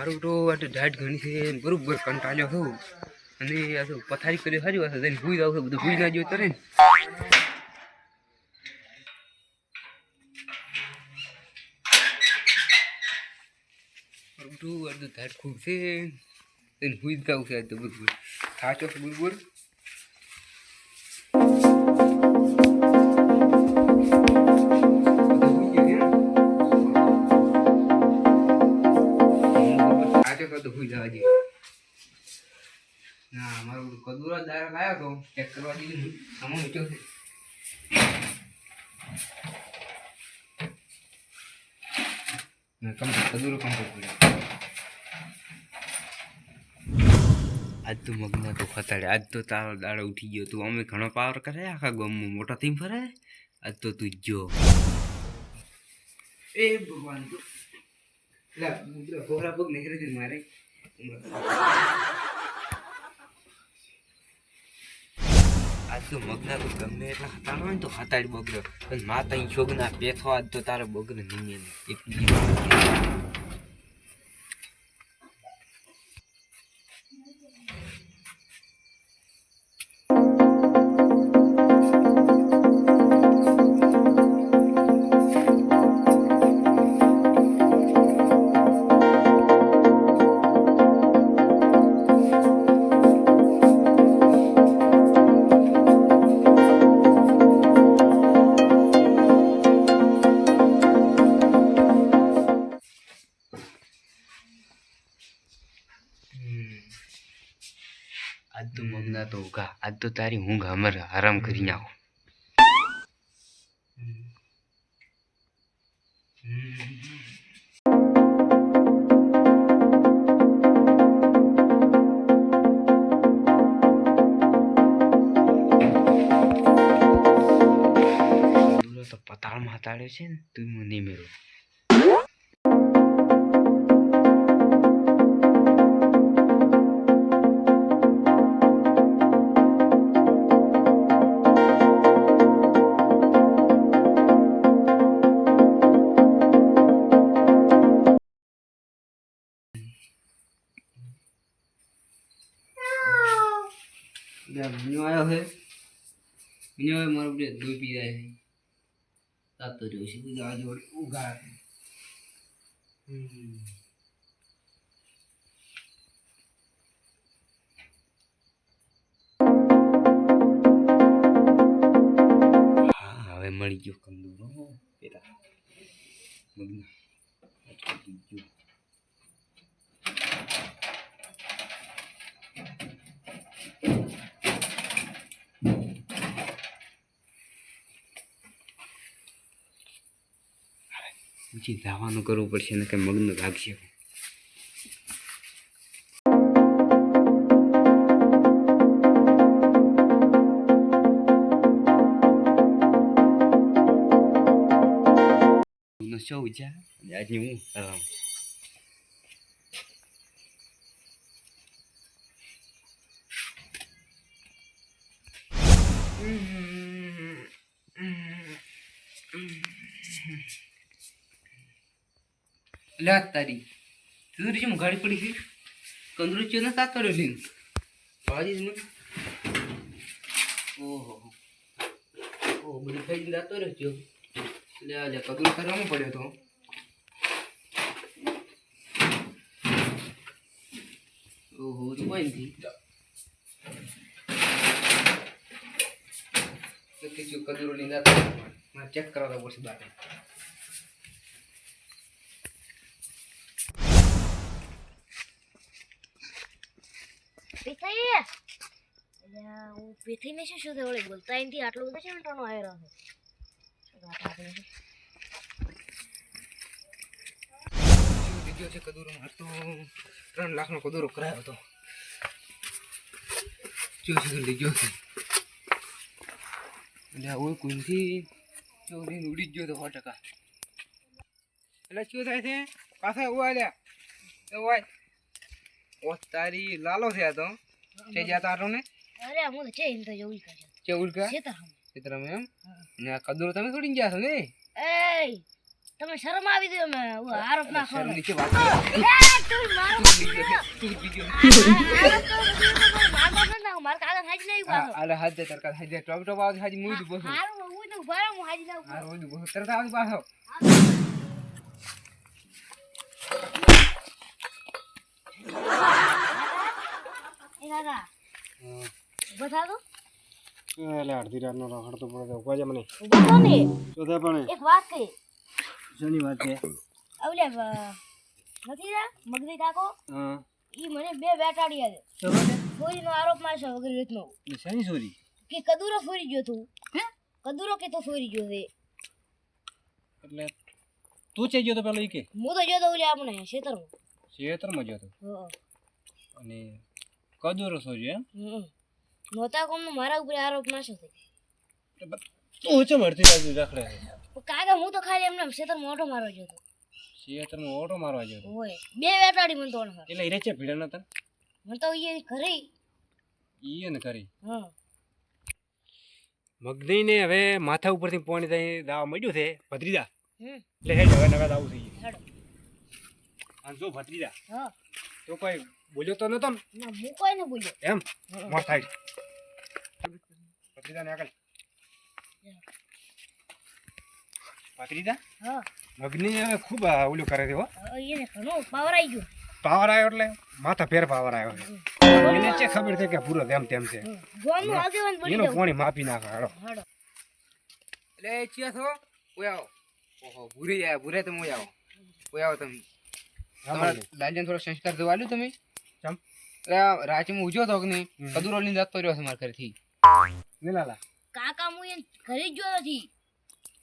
મારું તો આ તો ડાયટ ઘણી છે બરોબર કંટાળ્યો છું અને આ તો પથારી કરી સારી વાત છે ભૂઈ જાવ બધું ભૂઈ ના જોયું કરે ને બધું આ તો ડાયટ ખૂબ છે એને ભૂઈ જાવ છે તો બરોબર સાચો છે બરોબર તો ભૂઈ જવા દે ના મારો કદુરો દાર લાયો તો ચેક કરવા દીધું આમાં ઊંચો છે ના કદુરો કમ્પ્લીટ કર્યો આજ તો મગના તો ખતાડે આજ તો તારો દાડો ઉઠી ગયો તું અમે ઘણો પાવર કરે આખા ગામમાં મોટા થઈને ફરે આજ તો તું જો એ ભગવાન તો લા કોરા પગ નહીં રહે મારે આજ તો મગના તો ગમે એટલા ખતાડો હોય ને તો ખતાડી બગડ્યો પણ માતા અહીં છોકના પેથો આજ તો તારો બગડે નહીં એટલી આજ તો મગના તો ઉઘા આજ તો તારી ઊંઘ અમર આરામ કરી નાખો તો પતાળમાં હતાડ્યો છે ને તું મને મેળો मीनू आयो है मीनू आयो मारो बड़े दूध पी रहा है तब तो जोशी को जा जोड़ उगा है हाँ हवे मળી ગયો કંદુરો પેલા મગના જો પછી ધાવાનું કરવું પડશે ને કે મગનું લાગશે શું વિચાર આજની હું ला तारी तुझी जी गाड़ी पड़ी थी कंदरू चो ना तातो रे लिंग बाजी में ओहो ओ बड़ी खाई जातो रे चो ले आ जा कंदरू करवा में पड़े तो ओहो तो कोई नहीं तो के जो कंदरू लिंगा तो मैं चेक करा था बस बात पिथई या वो पिथई ने શું થયું ઓલે બોલતા એનથી આટલો બધો છે મિનિટનો આયો રહ્યો છે વિડિયો છે કદુરો માર તો 3 લાખ નો કદુરો કરાયો હતો જો છે લીજો છે એટલે ઓય કોઈથી ચોરી ઉડી ગયો તો 100% એટલે શું થાય છે પાછા ઓળ્યા એ ઓય ઓ તારી લાલો છે આ તો છે જાતા આટો ને અરે હું તો છે ઇન તો જોઈ કાજો ચેઉલ કા સીતારામ એમ ને આ કદુરો તમે છોડીને ગયા છો ને એય તમે શરમ આવી દો અમે આરોપ ના કરો શરમ નીચે વાત કરે. તું મારો તું બીજો આરોપ તો મારતો ન ના માર કાગળ હાજી નહીં પાછો આલે હાથ દે તરકા હાથ દે ટોપ ટોપ આવે હાજી મુઈ બોસ હારું હું તો ભરા હું હાજી ના આ રોજ બોસ તરકા આવે પાછો એ કાકા ઉભા થા તો એટલે અડધી રાતનો રખડતો પડે તો ઉભા છે મને ઉભા થો ને તો તે પણ એક વાત કહી શેની વાત છે આવલે નથી રા મગરી કાકો હા ઈ મને બે બેટાડી આલે ચોરીનો આરોપ મારશે વગર રીતનો શેની ચોરી કે કદુરો ચોરી ગયો તું હે કદુરો કે તો ચોરી ગયો છે એટલે તું ચઈ ગયો તો પેલો ઈ કે હું તો જોતો ઓલે આપણે ખેતરમાં ખેતરમાં ગયો તો હા અને કદુરો ચોરી એમ નોતા કોમ મારા ઉપર આરોપ નાખ્યો છે તું ચમ અડધી રાત રખડે પણ કાકા હું તો ખાલી એમને ખેતરમાં ઓટો મારવા ગયો હતો ખેતરમાં ઓટો મારવા ગયો તો ઓય બે બેટાડી મને તોણ એટલે ઈ રેચે ભીડા નતા મને તો ઈ ઘરે ઈ ને કરી હા મગનીને હવે માથા ઉપરથી પાણી થઈ દાવા મળ્યું છે ભત્રીજા હમ એટલે હેડ હવે નવા દાવું થઈ હેડો અને જો ભત્રીજા હા તો કોઈ બોલ્યો તો નતો ને ના હું કોઈ ન બોલ્યો એમ મોર થાય ભત્રીજા ને આગળ ભત્રીજા હા મગની હવે ખૂબ ઓલું કરે છે હો એને ઘણો પાવર આવી ગયો પાવર આવ્યો એટલે માથા ફેર પાવર આવ્યો છે એને છે ખબર છે કે પૂરો તેમ તેમ છે ગોમનું આગેવાન બની એનું જાવ પાણી માપી નાખે હેડો હેડો એટલે ચિયા છો ઓય આવો ઓહો ભૂરે તમે ઓય આવો તમે તમારા લાલજન થોડો સંસ્કાર દવા આલ્યું તમે ચમ એટલે રાચીમાં ઉજ્યો તો કે નહીં કદુરો લઈને જતો રહ્યો છે મારા ઘરથી નીલાલા કાકા હું એને ઘરે જ ગયો નથી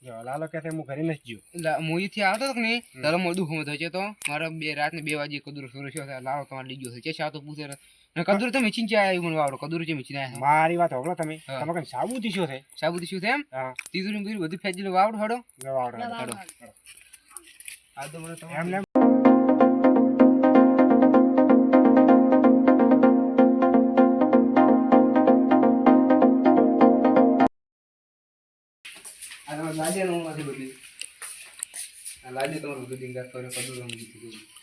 જો લાલો કહે છે હું ઘરે નથી ગયો મોઈથી આવતો હતો કે નહીં તારો મોડું ખમત હોય તો મારા રાતને 2 વાગે કદુરો સુરો થયો લાવો તમારે લઈ ગયો છે આવતો પૂછે અને કદુરો તમે ચીંચી આવ્યું મને વાવડો કદુરો છે મીચી ના મારી વાત હોગળો તમે હા. તમે કઈ સાબુતી શું છે સાબુતી શું છે એમ હા તીધું બીજું બધું ફેંચી વાવડો હડો ગવાડો હડો આ તો મને એમ ને આ લાજે નું માંથી બધી આ લાજે તમારું બધું ડિંગાત કર્યો કદુરો મૂકી દીધું